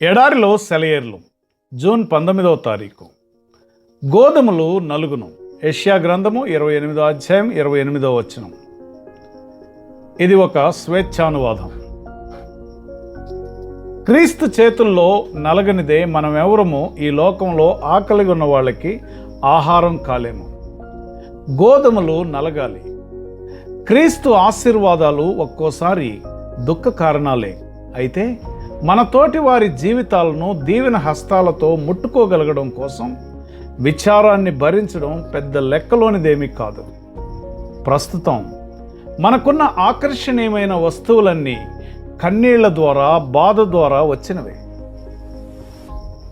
ఎడారిలో సెలయేర్లు. జూన్ 19వ తారీఖు. గోధుమలు నలుగును. యెషయా గ్రంథము 28వ అధ్యాయం 28వ వచనం. ఇది ఒక స్వేచ్ఛానువాదం. క్రీస్తు చేతుల్లో నలగనిదే మనమెవరము ఈ లోకంలో ఆకలిగా ఉన్న వాళ్ళకి ఆహారం కాలేము. గోధుమలు నలగాలి. క్రీస్తు ఆశీర్వాదాలు ఒక్కోసారి దుఃఖ కారణాలే. అయితే మన తోటి వారి జీవితాలను దీవెన హస్తాలతో ముట్టుకోగలగడం కోసం విచారాన్ని భరించడం పెద్ద లెక్కలోనిదేమీ కాదు. ప్రస్తుతం మనకున్న ఆకర్షణీయమైన వస్తువులన్నీ కన్నీళ్ల ద్వారా, బాధ ద్వారా వచ్చినవే.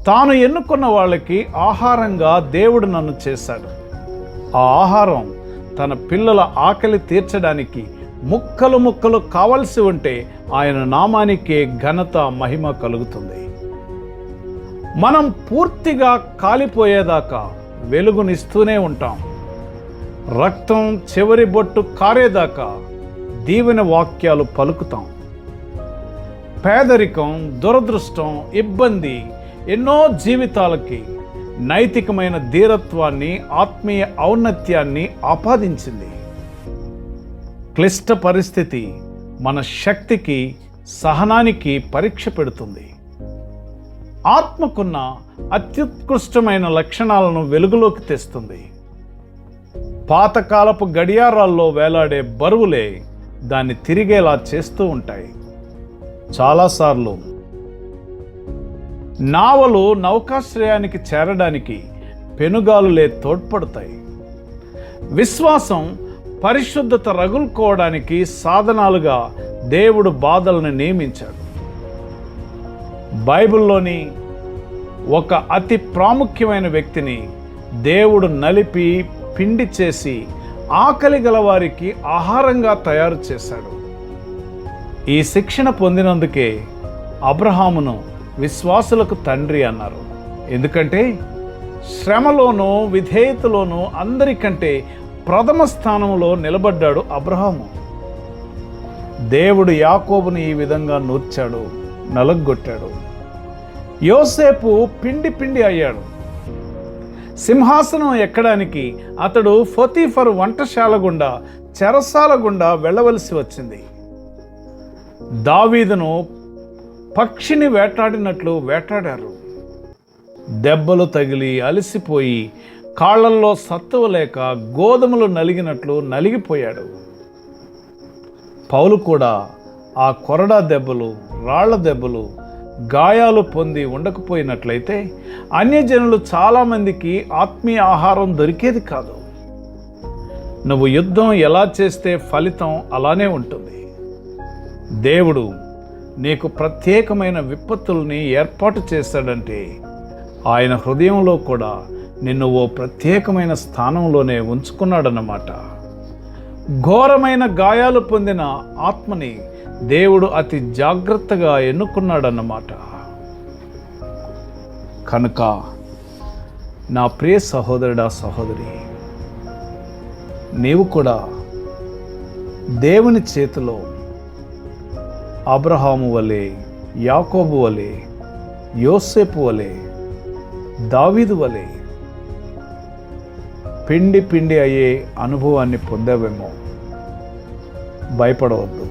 తాను ఎన్నుకున్న వాళ్ళకి ఆహారంగా దేవుడు నన్ను చేశాడు. ఆ ఆహారం తన పిల్లల ఆకలి తీర్చడానికి ముక్కలు ముక్కలు కావలసి ఉంటే ఆయన నామానికే ఘనత, మహిమ కలుగుతుంది. మనం పూర్తిగా కాలిపోయేదాకా వెలుగునిస్తూనే ఉంటాం. రక్తం చివరి బొట్టు కారేదాకా దీవెన వాక్యాలు పలుకుతాం. పేదరికం, దురదృష్టం, ఇబ్బంది ఎన్నో జీవితాలకి నైతికమైన ధీరత్వాన్ని, ఆత్మీయ ఔన్నత్యాన్ని ఆపాదించింది. క్లిష్ట పరిస్థితి మన శక్తికి, సహనానికి పరీక్ష పెడుతుంది. ఆత్మకున్న అత్యుత్కృష్టమైన లక్షణాలను వెలుగులోకి తెస్తుంది. పాతకాలపు గడియారాల్లో వేలాడే బరువులే దాన్ని తిరిగేలా చేస్తూ ఉంటాయి. చాలాసార్లు నావలు నౌకాశ్రయానికి చేరడానికి పెనుగాలులే తోడ్పడతాయి. విశ్వాసం పరిశుద్ధత రగులుకోవడానికి సాధనాలుగా దేవుడు బాధలను నియమించాడు. బైబిల్లోని ఒక అతి ప్రాముఖ్యమైన వ్యక్తిని దేవుడు నలిపి పిండి చేసి ఆకలి గల వారికి ఆహారంగా తయారు చేశాడు. ఈ శిక్షణ పొందినందుకే అబ్రహామును విశ్వాసులకు తండ్రి అన్నారు. ఎందుకంటే శ్రమలోనూ విధేయతలోనూ అందరికంటే ప్రథమ స్థానంలో నిలబడ్డాడు అబ్రహాము. దేవుడు యాకోబుని ఈ విధంగా నూర్చాడు, నలగొట్టాడు. యోసేపు పిండి పిండి అయ్యాడు. సింహాసనం ఎక్కడానికి అతడు పొతీఫరు వంటశాల గుండా, చెరసాల గుండా వెళ్ళవలసి వచ్చింది. దావీదును పక్షిని వేటాడినట్లు వేటాడారు. దెబ్బలు తగిలి అలసిపోయి కాళ్లల్లో సత్తువ లేక గోధుమలు నలిగినట్లు నలిగిపోయాడు. పౌలు కూడా ఆ కొరడా దెబ్బలు, రాళ్ల దెబ్బలు, గాయాలు పొంది ఉండకపోయినట్లయితే అన్యజనులు చాలామందికి ఆత్మీయ ఆహారం దొరికేది కాదు. నువ్వు యుద్ధం ఎలా చేస్తే ఫలితం అలానే ఉంటుంది. దేవుడు నీకు ప్రత్యేకమైన విపత్తుల్ని ఏర్పాటు చేశాడంటే ఆయన హృదయంలో కూడా నిన్ను ఓ ప్రత్యేకమైన స్థానంలోనే ఉంచుకున్నాడన్నమాట. ఘోరమైన గాయాలు పొందిన ఆత్మని దేవుడు అతి జాగ్రత్తగా ఎన్నుకున్నాడన్నమాట. కనుక నా ప్రియ సహోదరుడా, సహోదరి, నీవు కూడా దేవుని చేతిలో అబ్రహాము వలె, యాకోబు వలె, యోసేపు వలె, దావీదు వలె పిండి పిండి అయ్యే అనుభవాన్ని పొందావేమో. భయపడవద్దు.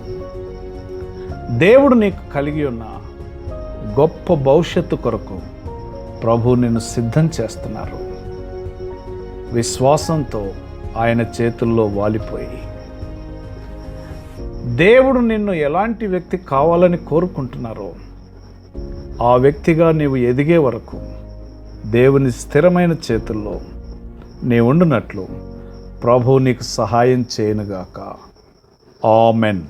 దేవుడు నీకు కలిగి ఉన్న గొప్ప భవిష్యత్తు కొరకు ప్రభు నిన్ను సిద్ధం చేస్తున్నారు. విశ్వాసంతో ఆయన చేతుల్లో వాలిపోయి దేవుడు నిన్ను ఎలాంటి వ్యక్తి కావాలని కోరుకుంటున్నారో ఆ వ్యక్తిగా నీవు ఎదిగే వరకు దేవుని స్థిరమైన చేతుల్లో నీ ఉండునట్లు ప్రభువు నీకు సహాయం చేయనుగాక. ఆమెన్.